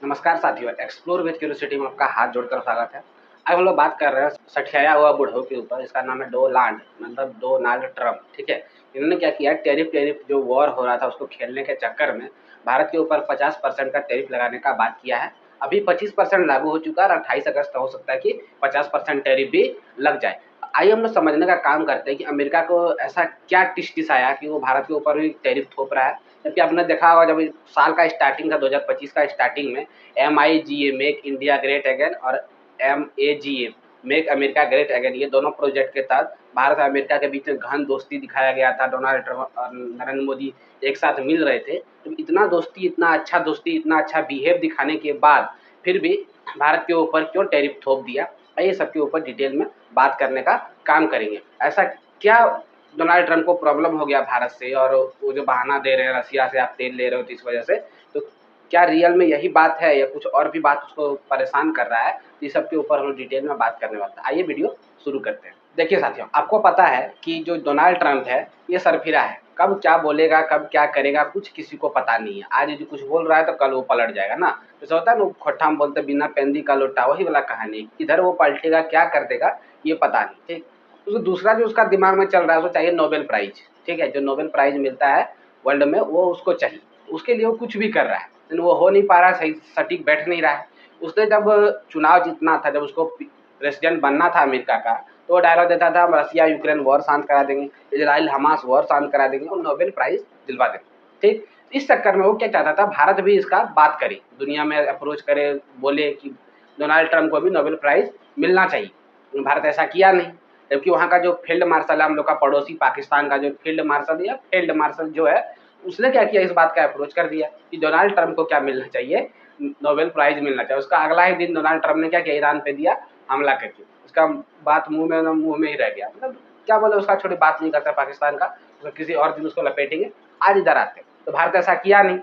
नमस्कार साथियों, explore with curiosity में आपका हाथ जोड़कर स्वागत है। आज हम लोग बात कर रहे हैं सठियाया हुआ बूढ़ों के ऊपर। इसका नाम है डोनाल्ड, मतलब डोनाल्ड ट्रम्प। ठीक है, इन्होंने क्या किया, टैरिफ टैरिफ जो वॉर हो रहा था उसको खेलने के चक्कर में भारत के ऊपर 50% का टैरिफ लगाने का बात किया है। अभी 25% लागू हो चुका है और 28 अगस्त हो सकता है कि 50% टैरिफ भी लग जाए। आइए हम लोग समझने का काम करते हैं कि अमेरिका को ऐसा क्या टिश आया कि वो भारत के ऊपर भी टैरिफ थोप रहा है। जबकि आपने देखा होगा, जब साल का स्टार्टिंग था 2025 का स्टार्टिंग में MIGA make India great again और MAGA make America great again, ये दोनों प्रोजेक्ट के तहत भारत और अमेरिका के बीच में घन दोस्ती दिखाया गया था। डोनाल्ड ट्रम्प और नरेंद्र मोदी एक साथ मिल रहे थे, तो इतना दोस्ती, इतना अच्छा दोस्ती, इतना अच्छा बिहेव दिखाने के बाद फिर भी भारत के ऊपर क्यों टैरिफ थोप दिया, ये सबके ऊपर डिटेल में बात करने का काम करेंगे। ऐसा क्या डोनाल्ड ट्रम्प को प्रॉब्लम हो गया भारत से, और वो जो बहाना दे रहे हैं रसिया से आप तेल ले रहे हो तो इस वजह से, तो क्या रियल में यही बात है या कुछ और भी बात उसको परेशान कर रहा है, इस सब के ऊपर हम डिटेल में बात करने वाले हैं। आइए वीडियो शुरू करते हैं। देखिए साथियों, आपको पता है कि जो डोनाल्ड ट्रम्प है ये सरफिरा है। कब क्या बोलेगा, कब क्या करेगा, कुछ किसी को पता नहीं है। आज जो कुछ बोल रहा है तो कल वो पलट जाएगा ना। जैसे होता है ना, खोट्ठा में बोलते बिना पेंदी का लोटा, वही वाला कहानी। इधर वो पलटेगा, क्या कर देगा ये पता नहीं। ठीक, तो दूसरा जो उसका दिमाग में चल रहा है, उसको चाहिए नोबेल प्राइज। ठीक है, जो नोबेल प्राइज मिलता है वर्ल्ड में वो उसको चाहिए। उसके लिए वो कुछ भी कर रहा है, लेकिन वो हो नहीं पा रहा, सही सटीक बैठ नहीं रहा है। उसने जब चुनाव जीतना था, जब उसको प्रेसिडेंट बनना था अमेरिका का, तो वो डायलॉग देता था हम रसिया यूक्रेन वॉर शांत करा देंगे, इजराइल हमास वॉर शांत करा देंगे और नोबेल प्राइज दिलवा देंगे। ठीक, इस चक्कर में वो क्या चाहता था, भारत भी इसका बात करे, दुनिया में अप्रोच करे, बोले कि डोनाल्ड ट्रम्प को भी नोबेल प्राइज मिलना चाहिए। भारत ऐसा किया नहीं, जबकि वहाँ का जो फील्ड मार्शल है, हम लोग का पड़ोसी पाकिस्तान का जो फील्ड मार्शल या फील्ड मार्शल जो है, उसने क्या किया, इस बात का अप्रोच कर दिया कि डोनाल्ड ट्रम्प को क्या मिलना चाहिए, नोबेल प्राइज मिलना चाहिए। उसका अगला ही दिन डोनाल्ड ट्रम्प ने क्या किया, ईरान पे दिया हमला करके। उसका बात मुंह में ही रह गया। मतलब क्या बोले, उसका छोटी बात नहीं करता पाकिस्तान का, तो किसी और दिन उसको लपेटेंगे। आज इधर आते, तो भारत ऐसा किया नहीं,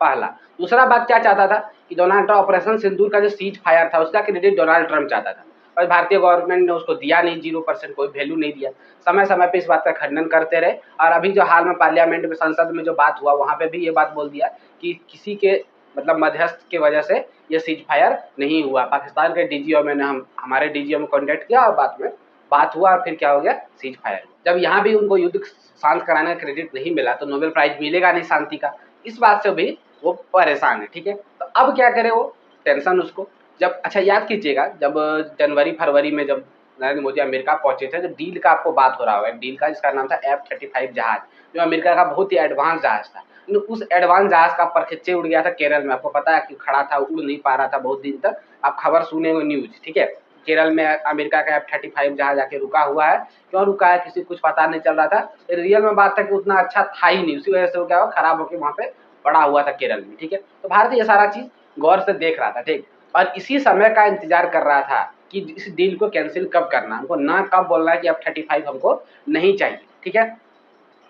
पहला। दूसरा बात क्या चाहता था कि डोनाल्ड ट्रम्प ऑपरेशन सिंदूर का जो सीज फायर था उसका क्रेडिट डोनाल्ड ट्रम्प चाहता था, और भारतीय गवर्नमेंट ने उसको दिया नहीं, 0% कोई वैल्यू नहीं दिया। समय समय पे इस बात का खंडन करते रहे, और अभी जो हाल में पार्लियामेंट में, संसद में जो बात हुआ, वहां पे भी ये बात बोल दिया कि किसी के मतलब मध्यस्थ की वजह से ये सीज फायर नहीं हुआ। पाकिस्तान के डीजीओ में हमारे डीजीओ में कॉन्टेक्ट किया और बाद में बात हुआ, और फिर क्या हो गया, सीज फायर। जब यहाँ भी उनको युद्ध शांत कराने का क्रेडिट नहीं मिला, तो नोबेल प्राइज मिलेगा नहीं शांति का। इस बात से भी वो परेशान है। ठीक है, तो अब क्या करे वो, टेंशन उसको। जब, अच्छा याद कीजिएगा, जब जनवरी फरवरी में जब नरेंद्र मोदी अमेरिका पहुंचे थे, जब डील का आपको बात हो रहा होगा, डील का जिसका नाम था F-35 जहाज, जो अमेरिका का बहुत ही एडवांस जहाज था। उस एडवांस जहाज का परखच्चे उड़ गया था केरल में। आपको पता है कि खड़ा था, उड़ नहीं पा रहा था बहुत दिन तक। आप खबर सुने हो, न्यूज। ठीक है, केरल में अमेरिका का F-35 जहाज आके रुका हुआ है। क्यों रुका है, किसी कुछ पता नहीं चल रहा था। रियल में बात था कि उतना अच्छा था ही नहीं, उसी वजह से वो क्या हुआ, खराब होकर वहां पे पड़ा हुआ था केरल में। ठीक है, तो भारत ये सारा चीज गौर से देख रहा था। ठीक, और इसी समय का इंतजार कर रहा था कि इस डील को कैंसिल कब करना, हमको ना कब बोलना है कि F-35 हमको नहीं चाहिए। ठीक है,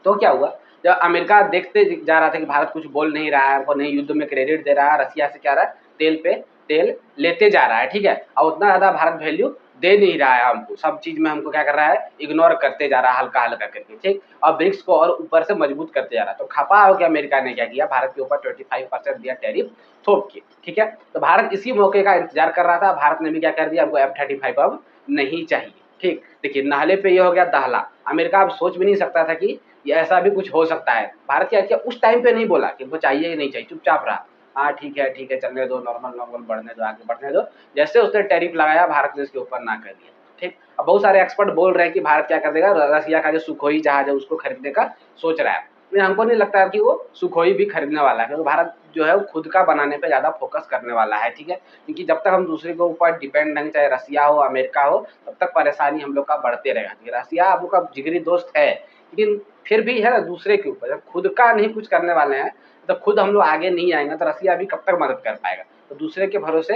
तो क्या हुआ, जब अमेरिका देखते जा रहा था कि भारत कुछ बोल नहीं रहा है, हमको नहीं युद्ध में क्रेडिट दे रहा है, रसिया से क्या रहा है, तेल पे तेल लेते जा रहा है। ठीक है, और उतना ज्यादा भारत वैल्यू दे नहीं रहा है हमको, सब चीज में हमको क्या कर रहा है, इग्नोर करते जा रहा है हल्का हल्का करके। ठीक, और ब्रिक्स को और ऊपर से मजबूत करते जा रहा है। तो खपा हो कि अमेरिका ने क्या किया, भारत के ऊपर 25% दिया टैरिफ थोप के। ठीक है, तो भारत इसी मौके का इंतजार कर रहा था। भारत ने भी क्या कर दिया, हमको F-35 अब नहीं चाहिए। ठीक, देखिए नाले पे ये हो गया दहला। अमेरिका अब सोच भी नहीं सकता था कि ये ऐसा भी कुछ हो सकता है। भारत क्या किया, उस टाइम पे नहीं बोला कि वो चाहिए ही नहीं चाहिए, चुपचाप रहा। हाँ ठीक है, चलने दो, नॉर्मल नॉर्मल बढ़ने दो, आगे बढ़ने दो। जैसे उसने टैरिफ लगाया, भारत ने इसके ऊपर ना कर दिया। ठीक, अब बहुत सारे एक्सपर्ट बोल रहे हैं कि भारत क्या कर देगा, रसिया का जो सुखोई जहाज है उसको खरीदने का सोच रहा है। लेकिन हमको नहीं लगता कि वो सुखोई भी खरीदने वाला है, क्योंकि भारत जो है वो खुद का बनाने पे ज्यादा फोकस करने वाला है। ठीक है, क्योंकि जब तक हम दूसरे के ऊपर डिपेंड नहीं, चाहे रसिया हो अमेरिका हो, तब तक परेशानी हम लोग का बढ़ते रहेगा। रसिया हम लोग का जिगरी दोस्त है, लेकिन फिर भी है ना, दूसरे के ऊपर जब खुद का नहीं कुछ करने वाले हैं, तो खुद हम लोग आगे नहीं आएंगे, तो रसिया भी कब तक मदद कर पाएगा। तो दूसरे के भरोसे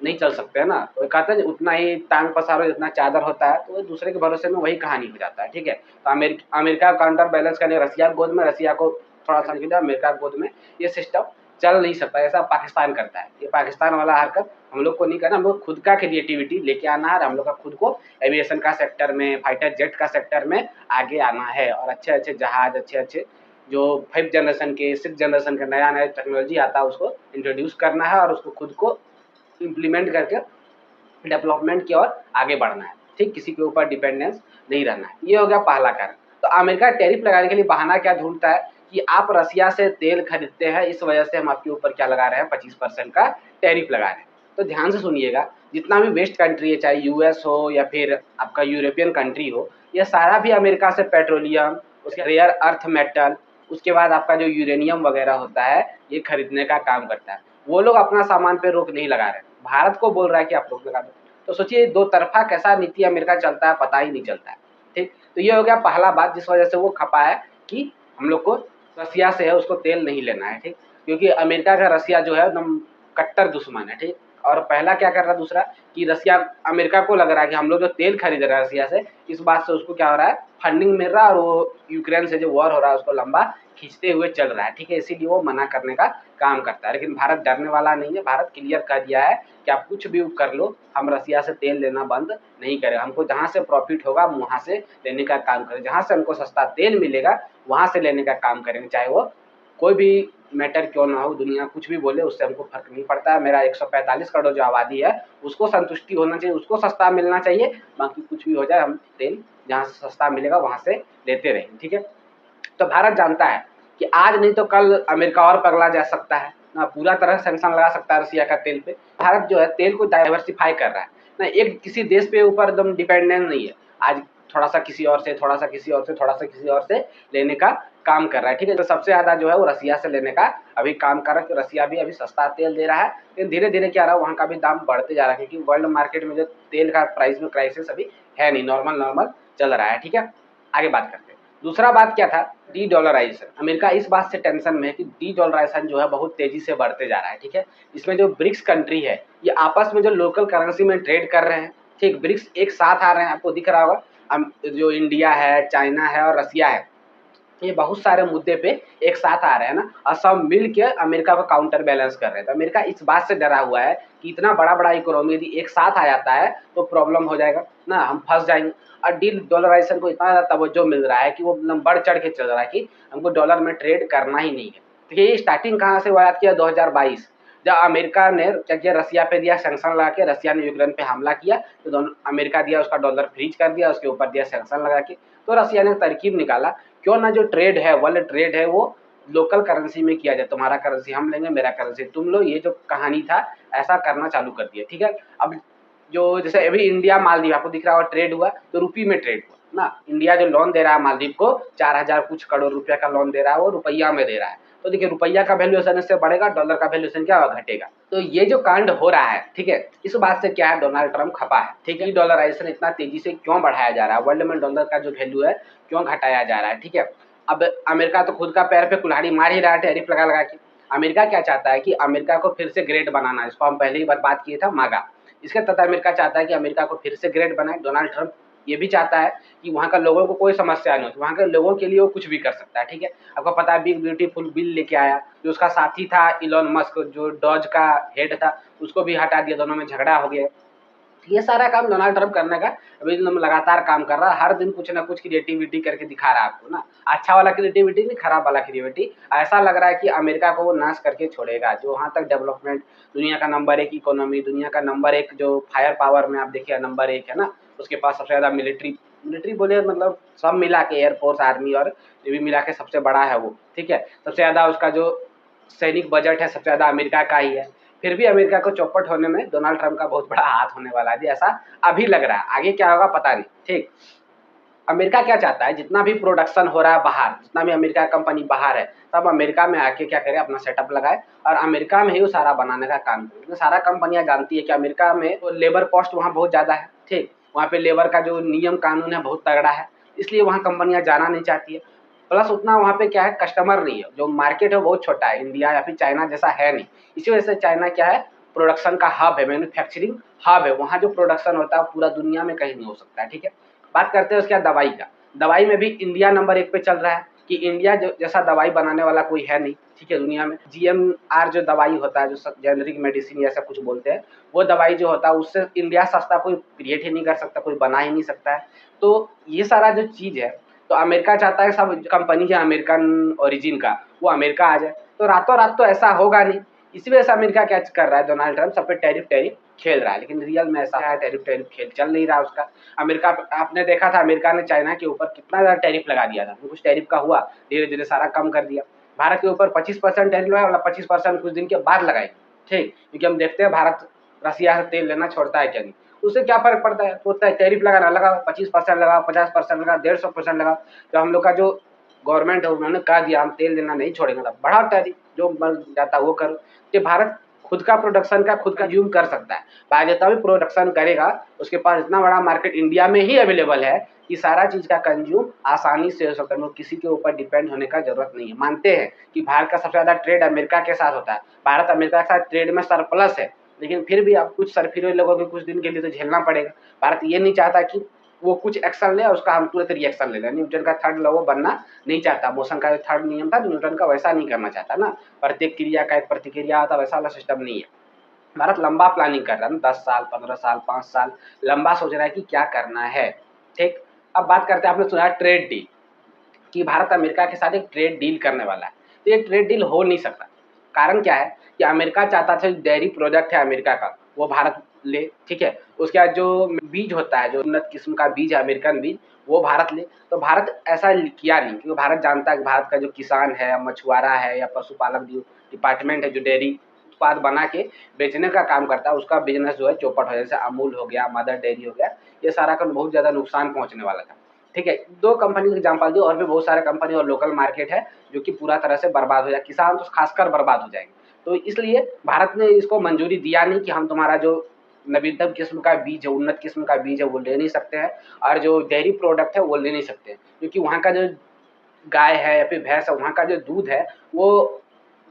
नहीं चल सकते है ना। तो कहते हैं उतना ही टांग पसारो जितना चादर होता है, तो दूसरे के भरोसे में वही कहानी हो जाता है। ठीक है, तो अमेरिका काउंटर बैलेंस करने रसिया गोद में, रसिया को थोड़ा सा अमेरिका गोद में, ये सिस्टम चल नहीं सकता। ऐसा पाकिस्तान करता है, ये पाकिस्तान वाला हरकत हम लोग को नहीं करना। हम लोग खुद का क्रिएटिविटी लेके आना है, हम लोग का खुद को एविएशन का सेक्टर में, फाइटर जेट का सेक्टर में आगे आना है, और अच्छे अच्छे जहाज, अच्छे अच्छे जो 5th जनरेशन के 6th जनरेशन का नया नया टेक्नोलॉजी आता है उसको इंट्रोड्यूस करना है और उसको खुद को इम्प्लीमेंट करके डेवलपमेंट की ओर आगे बढ़ना है, ठीक, किसी के ऊपर डिपेंडेंस नहीं रहना है। ये हो गया पहला कारण। तो अमेरिका टैरिफ लगाने के लिए बहाना क्या ढूंढता है कि आप रसिया से तेल खरीदते हैं, इस वजह से हम आपके ऊपर क्या लगा रहे हैं, 25% का टैरिफ लगा रहे हैं। तो ध्यान से सुनिएगा, जितना भी वेस्ट कंट्री है, चाहे यूएस हो या फिर आपका यूरोपियन कंट्री हो, ये सारा भी अमेरिका से पेट्रोलियम, उसके रेयर अर्थ मेटल, उसके बाद आपका जो यूरेनियम वगैरह होता है, ये खरीदने का काम करता है। वो लोग अपना सामान पे रोक नहीं लगा रहे, भारत को बोल रहा है कि आप रोक लगा दो। तो सोचिए दो तरफा कैसा नीति अमेरिका चलता है, पता ही नहीं चलता है, ठीक। तो ये हो गया पहला बात जिस वजह से वो खपा है कि हम लोग को रसिया से है उसको तेल नहीं लेना है, ठीक, क्योंकि अमेरिका का रसिया जो है एकदम कट्टर दुश्मन है, ठीक। और पहला क्या कर रहा है, दूसरा कि रसिया, अमेरिका को लग रहा है कि हम लोग जो तेल खरीद रहे हैं रसिया से, इस बात से उसको क्या हो रहा है, फंडिंग मिल रहा है और वो यूक्रेन से जो वॉर हो रहा है उसको लंबा खींचते हुए चल रहा है, ठीक है, इसीलिए वो मना करने का काम करता है। लेकिन भारत डरने वाला नहीं है, भारत क्लियर कर दिया है कि आप कुछ भी कर लो, हम रसिया से तेल लेना बंद नहीं करेंगे, हमको जहाँ से प्रॉफिट होगा हम वहाँ से लेने का काम करेंगे, जहाँ से हमको सस्ता तेल मिलेगा वहाँ से लेने का काम करेंगे, चाहे वो कोई भी मैटर क्यों ना हो, दुनिया कुछ भी बोले उससे हमको फर्क नहीं पड़ता है। मेरा 145 करोड़ जो आबादी है उसको संतुष्टि होना चाहिए, उसको सस्ता मिलना चाहिए, बाकी कुछ भी हो जाए हम तेल जहाँ से सस्ता मिलेगा वहाँ से लेते रहेंगे, ठीक है। तो भारत जानता है कि आज नहीं तो कल अमेरिका और पगला जा सकता है ना, पूरा तरह सैंक्शन लगा सकता है रसिया का तेल पे। भारत जो है तेल को डाइवर्सिफाई कर रहा है ना, एक किसी देश पे ऊपर एकदम डिपेंडेंट नहीं है, आज थोड़ा सा किसी और से, थोड़ा सा किसी और से, थोड़ा सा किसी और से लेने का काम कर रहा है, ठीक है। तो सबसे ज्यादा जो है वो रसिया से लेने का अभी काम कर रहा है, रसिया भी अभी सस्ता तेल दे रहा है, लेकिन धीरे धीरे क्या रहा है वहाँ का भी दाम बढ़ते जा रहा है, क्योंकि वर्ल्ड मार्केट में जो तेल का प्राइस में क्राइसिस अभी है नहीं, नॉर्मल नॉर्मल चल रहा है, ठीक है। आगे बात करते हैं। दूसरा बात क्या था, डी डॉलराइजेशन। अमेरिका इस बात से टेंशन में है कि डी डॉलराइजेशन जो है बहुत तेजी से बढ़ते जा रहा है, ठीक है। इसमें जो ब्रिक्स कंट्री है ये आपस में जो लोकल करेंसी में ट्रेड कर रहे हैं, ठीक, ब्रिक्स एक साथ आ रहे हैं, आपको दिख रहा होगा, जो इंडिया है, चाइना है और रसिया है, ये बहुत सारे मुद्दे पे एक साथ आ रहे हैं ना, और सब मिल के अमेरिका को काउंटर बैलेंस कर रहे हैं। तो अमेरिका इस बात से डरा हुआ है कि इतना बड़ा बड़ा इकोनॉमी यदि एक साथ आ जाता है तो प्रॉब्लम हो जाएगा ना, हम फंस जाएंगे। और डी डॉलराइजेशन को इतना ज़्यादा तवज्जो मिल रहा है कि वो एकदम बढ़ चढ़ के चल रहा है कि हमको डॉलर में ट्रेड करना ही नहीं है। तो ये स्टार्टिंग कहाँ से हुआ किया, 2022 जब अमेरिका ने क्या किया, रसिया पे दिया सैंक्शन लगा के, रसिया ने यूक्रेन पे हमला किया तो दोनों, अमेरिका दिया उसका डॉलर फ्रीज कर दिया, उसके ऊपर दिया सैंक्शन लगा के। तो रसिया ने तरकीब निकाला, क्यों ना जो ट्रेड है, वर्ल्ड ट्रेड है, वो लोकल करेंसी में किया जाए, तुम्हारा करेंसी हम लेंगे, मेरा करेंसी तुम लो, ये जो कहानी था ऐसा करना चालू कर दिया, ठीक है। अब जो जैसे अभी इंडिया मालदीव आपको दिख रहा होगा ट्रेड हुआ, तो रुपये में ट्रेड हुआ ना, इंडिया जो लोन दे रहा है मालदीव को 4000 कुछ करोड़ रुपया का लोन दे रहा है, वो रुपया में दे रहा है। तो देखिए रुपया का वैल्यूएशन इससे बढ़ेगा, डॉलर का वैल्यूएशन क्या होगा, घटेगा। तो ये जो कांड हो रहा है, ठीक है, इस बात से क्या है, डोनाल्ड ट्रंप खपा है, ठीक है। डॉलराइजेशन इतना तेजी से क्यों बढ़ाया जा रहा है, वर्ल्ड में डॉलर का जो वैल्यू है क्यों घटाया जा रहा है, ठीक है। अब अमेरिका तो खुद का पैर पे कुल्हाड़ी मार ही रहा है टैरिफ लगा लगा के। अमेरिका क्या चाहता है कि अमेरिका को फिर से ग्रेट बनाना है, इसको हम पहले ही बात किए था, मागा। इसके तहत अमेरिका चाहता है कि अमेरिका को फिर से ग्रेट बनाए। डोनाल्ड ट्रंप ये भी चाहता है कि वहाँ का लोगों को कोई समस्या नहीं हो, वहाँ के लोगों के लिए वो कुछ भी कर सकता है, ठीक है। आपको पता है बिग ब्यूटीफुल बिल लेके आया, जो उसका साथी था इलॉन मस्क, जो डॉज का हेड था, उसको भी हटा दिया, दोनों में झगड़ा हो गया। ये सारा काम डोनाल्ड ट्रंप करने का अभी लगातार काम कर रहा है, हर दिन कुछ ना कुछ क्रिएटिविटी करके दिखा रहा है आपको ना, अच्छा वाला क्रिएटिविटी नहीं, खराब वाला क्रिएटिविटी। ऐसा लग रहा है कि अमेरिका को वो नाश करके छोड़ेगा, जो वहाँ तक डेवलपमेंट, दुनिया का नंबर 1 इकोनॉमी, दुनिया का नंबर 1 जो फायर पावर में आप देखिए नंबर 1 है ना, उसके पास सबसे ज़्यादा मिलिट्री, मिलिट्री बोले मतलब सब मिला के एयरफोर्स, आर्मी और नेवी मिला के सबसे बड़ा है वो, ठीक है। सबसे ज़्यादा उसका जो सैनिक बजट है सबसे ज़्यादा अमेरिका का ही है। फिर भी अमेरिका को चौपट होने में डोनाल्ड ट्रंप का बहुत बड़ा हाथ होने वाला है जी, ऐसा अभी लग रहा है, आगे क्या होगा पता नहीं, ठीक। अमेरिका क्या चाहता है, जितना भी प्रोडक्शन हो रहा है बाहर, जितना भी अमेरिका कंपनी बाहर है, सब अमेरिका में आके क्या करे, अपना सेटअप लगाए और अमेरिका में ही वो सारा बनाने का काम करे। सारा कंपनियां जानती है कि अमेरिका में तो लेबर कॉस्ट वहाँ बहुत ज़्यादा है, ठीक, वहाँ पे लेबर का जो नियम कानून है बहुत तगड़ा है, इसलिए वहाँ कंपनियां जाना नहीं चाहती है। प्लस उतना वहाँ पे क्या है, कस्टमर नहीं है, जो मार्केट है वो बहुत छोटा है, इंडिया या फिर चाइना जैसा है नहीं। इसी वजह से चाइना क्या है, प्रोडक्शन का हब है, मैन्युफैक्चरिंग हब है, वहाँ जो प्रोडक्शन होता है पूरा दुनिया में कहीं नहीं हो सकता है, ठीक है। बात करते हैं उसके बाद दवाई का। दवाई में भी इंडिया नंबर 1 पे चल रहा है कि इंडिया जैसा दवाई बनाने वाला कोई है नहीं, ठीक है, दुनिया में। जीएमआर जो दवाई होता है, जो जेनरिक मेडिसिन ऐसा कुछ बोलते हैं, वो दवाई जो होता है उससे इंडिया सस्ता कोई क्रिएट ही नहीं कर सकता, कोई बना ही नहीं सकता है। तो ये सारा जो चीज़ है, तो अमेरिका चाहता है सब कंपनी है अमेरिकन ओरिजिन का वो अमेरिका आ जाए, तो रातों रात तो ऐसा होगा नहीं। इसी वजह से अमेरिका क्या कर रहा है, डोनाल्ड ट्रंप सब पे टैरिफ टैरिफ खेल रहा है, लेकिन रियल में ऐसा है टैरिफ टैरिफ खेल चल नहीं रहा उसका। अमेरिका आपने देखा था अमेरिका ने चाइना के ऊपर कितना ज़्यादा टैरिफ लगा दिया था, कुछ टैरिफ का हुआ, धीरे धीरे सारा कम कर दिया। भारत के ऊपर 25% टैरिफ लगाया, वाला 25% कुछ दिन के बाद लगाएंगे, ठीक, क्योंकि हम देखते हैं भारत रसिया से तेल लेना छोड़ता है क्या नहीं, उससे क्या फर्क पड़ता है, सोचता है टैरिफ लगाना लगाओ, 25% लगाओ, 50% लगाओ, 150% लगाओ। तो हम लोग का जो गवर्नमेंट है उन्होंने कहा दिया हम तेल लेना नहीं छोड़ेंगे, तब बढ़ाओ टैरिफ, जो बन जाता है वो करो। कि भारत खुद का प्रोडक्शन का खुद कंज्यूम कर सकता है, भारत जितना भी प्रोडक्शन करेगा उसके पास इतना बड़ा मार्केट इंडिया में ही अवेलेबल है कि सारा चीज का कंज्यूम आसानी से हो सकता है, किसी के ऊपर डिपेंड होने का जरूरत नहीं है। मानते हैं कि भारत का सबसे ज्यादा ट्रेड अमेरिका के साथ होता है, भारत अमेरिका के साथ ट्रेड में सरप्लस है, लेकिन फिर भी अब कुछ सरफिरे लोगों को कुछ दिन के लिए तो झेलना पड़ेगा। भारत ये नहीं चाहता कि वो कुछ एक्शन ले और उसका हम तुरंत रिएक्शन ले लें, न्यूटन का थर्ड लॉ बनना नहीं चाहता, मोशन का जो थर्ड नियम था न्यूटन का वैसा नहीं करना चाहता ना, प्रत्येक क्रिया का एक प्रतिक्रिया आता, वैसा वाला सिस्टम नहीं है। भारत लंबा प्लानिंग कर रहा है ना, 10 साल 15 साल 5 साल लंबा सोच रहा है कि क्या करना है, ठीक। अब बात करते हैं, आपने सुना ट्रेड डील कि भारत अमेरिका के साथ एक ट्रेड डील करने वाला है, तो ये ट्रेड डील हो नहीं सकता। कारण क्या है कि अमेरिका चाहता था डेयरी प्रोडक्ट है अमेरिका का वो भारत ले, ठीक है, उसके बाद जो बीज होता है, जो उन्नत किस्म का बीज है अमेरिकन बीज, वो भारत ले। तो भारत ऐसा किया नहीं, क्योंकि भारत जानता है कि भारत का जो किसान है, मछुआरा है या पशुपालक जो डिपार्टमेंट है जो डेयरी उत्पाद बना के बेचने का काम करता है, उसका बिजनेस जो है चौपट हो, जैसे अमूल हो गया, मदर डेयरी हो गया, ये सारा का बहुत ज़्यादा नुकसान पहुंचने वाला था, ठीक है। 2 कंपनी का एग्जांपल दिया, और भी बहुत सारे कंपनी और लोकल मार्केट है जो कि पूरा तरह से बर्बाद हो जाए, किसान तो खासकर बर्बाद हो जाएंगे। तो इसलिए भारत ने इसको मंजूरी दिया नहीं कि हम तुम्हारा जो नवीनतम किस्म का बीज है, उन्नत किस्म का बीज है वो ले नहीं सकते हैं, और जो डेयरी प्रोडक्ट है वो ले नहीं सकते हैं, क्योंकि वहाँ का जो गाय है या फिर भैंस है, वहाँ का जो दूध है वो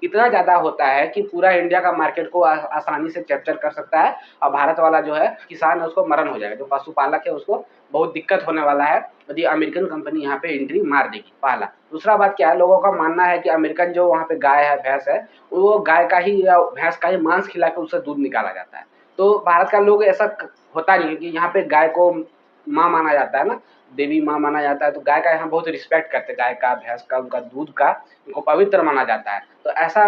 इतना ज़्यादा होता है कि पूरा इंडिया का मार्केट को आसानी से कैप्चर कर सकता है, और भारत वाला जो है किसान है उसको मरण हो जाएगा, जो पशुपालक है उसको बहुत दिक्कत होने वाला है यदि अमेरिकन कंपनी यहाँ पे एंट्री मार देगी, पहला। दूसरा बात क्या है, लोगों का मानना है कि अमेरिकन जो वहाँ पे गाय है भैंस है, वो गाय का ही या भैंस का ही मांस खिला के उससे दूध निकाला जाता है। तो भारत का लोग ऐसा होता नहीं है कि यहाँ पे गाय को माँ माना जाता है ना, देवी माँ माना जाता है, तो गाय का यहाँ बहुत रिस्पेक्ट करते हैं, गाय का भैंस का उनका दूध का उनको पवित्र माना जाता है। तो ऐसा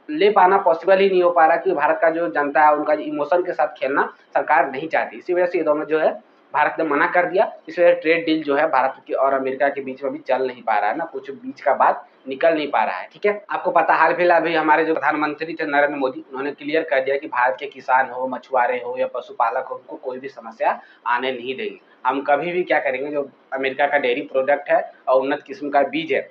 ले पाना पॉसिबल ही नहीं हो पा रहा कि भारत का जो जनता है उनका इमोशन के साथ खेलना सरकार नहीं चाहती, इसी वजह से ये दोनों जो है भारत ने मना कर दिया। इस वजह से ट्रेड डील जो है भारत की और अमेरिका के बीच में भी चल नहीं पा रहा है ना, कुछ बीच का बात निकल नहीं पा रहा है, ठीक है। आपको पता हाल फिलहाल अभी हमारे जो प्रधानमंत्री थे नरेंद्र मोदी, उन्होंने क्लियर कर दिया कि भारत के किसान हो, मछुआरे हो या पशुपालक हो, उनको कोई भी समस्या आने नहीं देंगे। हम कभी भी क्या करेंगे, जो अमेरिका का डेयरी प्रोडक्ट है और उन्नत किस्म का बीज है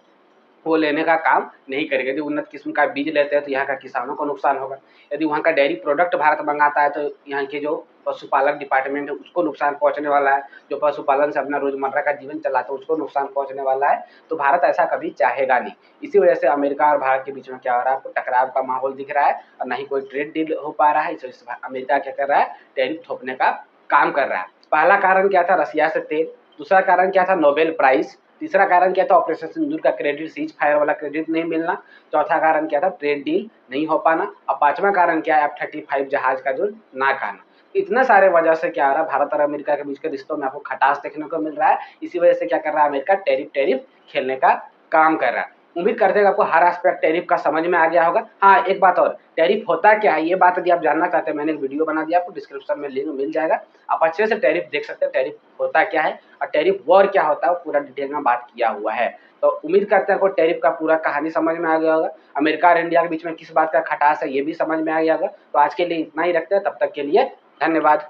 वो लेने का काम नहीं करेंगे। यदि उन्नत किस्म का बीज लेते हैं तो यहाँ का किसानों को नुकसान होगा, यदि वहाँ का डेयरी प्रोडक्ट भारत मंगाता है तो यहाँ के जो पशुपालक डिपार्टमेंट है उसको नुकसान पहुँचने वाला है, जो पशुपालन से अपना रोजमर्रा का जीवन चलाता है उसको नुकसान पहुँचने वाला है। तो भारत ऐसा कभी चाहेगा नहीं, इसी वजह से अमेरिका और भारत के बीच में क्या हो रहा है, आपको टकराव का माहौल दिख रहा है और ना ही कोई ट्रेड डील हो पा रहा है। इस वजह से अमेरिका क्या कर रहा है, टैरिफ थोपने का काम कर रहा है। पहला कारण क्या था, रसिया से तेल। दूसरा कारण क्या था, नोबेल प्राइज। तीसरा कारण क्या था, ऑपरेशन सिंदूर का क्रेडिट, सीज फायर वाला क्रेडिट नहीं मिलना। चौथा कारण क्या था, ट्रेड डील नहीं हो पाना। और पांचवा कारण क्या है, F-35 जहाज का जो नाक आना। इतने सारे वजह से क्या आ रहा है, भारत और अमेरिका के बीच के रिश्तों में आपको खटास देखने को मिल रहा है। इसी वजह से क्या कर रहा है, अमेरिका टैरिफ टैरिफ खेलने का काम कर रहा है। उम्मीद करते हैं कि आपको हर एस्पेक्ट टैरिफ का समझ में आ गया होगा। हाँ, एक बात और, टैरिफ होता क्या है ये बात यदि आप जानना चाहते हैं, मैंने एक वीडियो बना दिया, आपको डिस्क्रिप्शन में लिंक मिल जाएगा, आप अच्छे से टैरिफ देख सकते हैं, टैरिफ होता क्या है और टैरिफ वॉर क्या होता है, वो पूरा डिटेल में बात किया हुआ है। तो उम्मीद करते हैं आपको टैरिफ का पूरा कहानी समझ में आ गया होगा, अमेरिका और इंडिया के बीच में किस बात का खटास है ये भी समझ में आ गया होगा। तो आज के लिए इतना ही रखते हैं, तब तक के लिए धन्यवाद।